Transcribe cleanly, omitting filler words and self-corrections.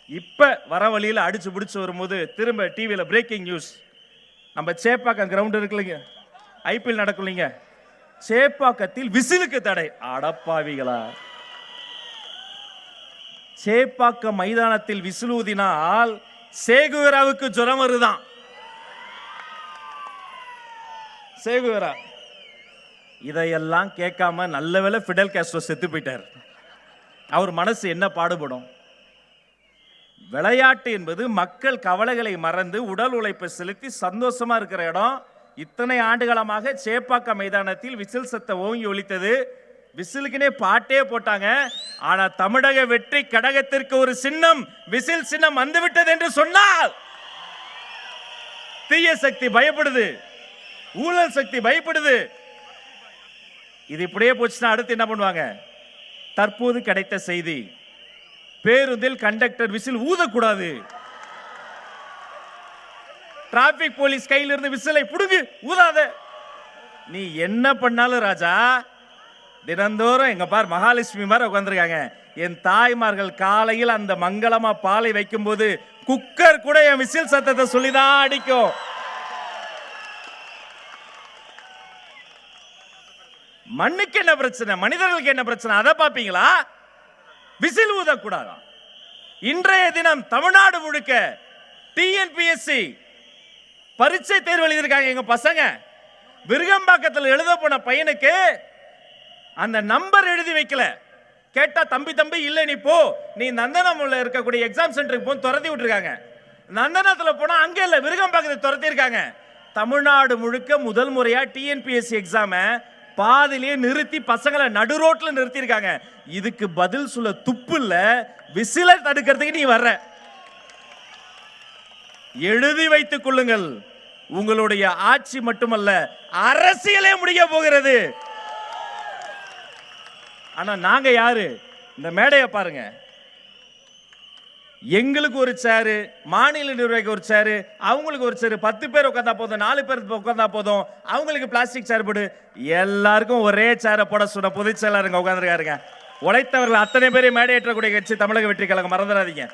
இப்ப வர வழியில் அடிச்சு பிடிச்சு வரும்போது திரும்ப டிவியில பிரேக்கிங் நியூஸ். நம்ம சேப்பாக்கம் கிரவுண்ட் இருக்குல்லைங்க, ஐபிஎல் நடக்கலைங்க, சேப்பாக்கத்தில் விசிலுக்கு தடை. அடப்பாவிகளா, சேப்பாக்கம் மைதானத்தில் விசில் ஊதினால் சேகுவேராவுக்கு ஜுரம் வருதான். சேகுவேரா இதையெல்லாம் கேட்காம நல்ல வேளை ஃபிடல் காஸ்ட்ரோ செத்து போயிட்டார். அவர் மனசு என்ன பாடுபடும்? விளையாட்டு என்பது மக்கள் கவலைகளை மறந்து உடல் உழைப்பை செலுத்தி சந்தோஷமா இருக்கிற இடம். இத்தனை ஆண்டுகாலமாக சேப்பாக்கம் மைதானத்தில் விசில் சத்தம் ஓங்கி ஒலித்தது. விசிலுக்குனே பாட்டே போட்டாங்க. ஆனா தமிழக வெற்றி கழகத்திற்கு ஒரு சின்னம், விசில் சின்னம் வந்துவிட்டது என்று சொன்னால் தீய சக்தி பயப்படுது, ஊழல் சக்தி பயப்படுது. இது இப்படியே போச்சுன்னா அடுத்து என்ன பண்ணுவாங்க? தற்போது கிடைத்த செய்தி, பேருந்தில் கண்டக்டர் விசில் ஊதக்கூடாது. டிராபிக் போலீஸ் கையில் இருந்து விசிலை புடுங்கு, ஊதாத. நீ என்ன பண்ணாலும் ராஜா, தினந்தோறும் எங்க பார் மகாலட்சுமி மாதிரி உட்கார்ந்துருக்காங்க. என் தாய்மார்கள் காலையில் அந்த மங்களமா பாலை வைக்கும் போது குக்கர் கூட என் விசில் சத்தத்தை சொல்லிதான் அடிக்கும். மண்ணுக்கு என்ன பிரச்சனை, மனிதர்களுக்கு என்ன பிரச்சனை, அதை பாப்பீங்களா? விசில் ஊதக்கூடாதா? இன்றைய தினம் தமிழ்நாடு முழுக்க டிஎன்பிஎஸ்சி பரீட்சை தேர்வு எழுதியிருக்காங்க எங்க பசங்க. விருகம்பாக்கத்தில் எழுத போன பையனுக்கு அந்த நம்பர் எழுதி வைக்கல. கேட்டா தம்பி தம்பி இல்ல நீ போ, நீ நந்தனம்ல இருக்கக்கூடிய எக்ஸாம் சென்டருக்கு போய் துரத்தி விட்டுருக்காங்க. நந்தனத்துல போனா அங்க இல்ல, விருகம்பாக்கத்தை துரத்தி இருக்காங்க. தமிழ்நாடு முழுக்க முதல் முறையா டிஎன்பிஎஸ்சி எக்ஸாம பாதிலேயே நிறுத்தி பசங்களை நடு ரோட்ல நிறுத்தி இருக்காங்க. இதுக்கு பதில் சொல்ல துப்பு இல்ல. விசிலை தடுக்கிறதுக்கு நீ வர்ற. எழுதி வைத்துக் கொள்ளுங்கள், உங்களுடைய ஆட்சி மட்டுமல்ல அரசியலே முடிய போகிறது. ஆனா நாங்க யாரு? இந்த மேடையை பாருங்க. எங்களுக்கு ஒரு சேரு, மாநில நிர்வாகிக்கு ஒரு சேரு, அவங்களுக்கு ஒரு சேரு. 10 பேர் உட்காந்தா போதும், 4 பேர் உட்காந்தா போதும். அவங்களுக்கு பிளாஸ்டிக் சேர் போடு. எல்லாருக்கும் ஒரே சேரை போட சொன்ன பொதுச் செயலாளருங்க உட்காந்துருக்காருங்க. உழைத்தவர்கள் அத்தனை பேரை மேடையேற்றக்கூடிய கட்சி தமிழக வெற்றி கழகம், மறந்துடாதீங்க.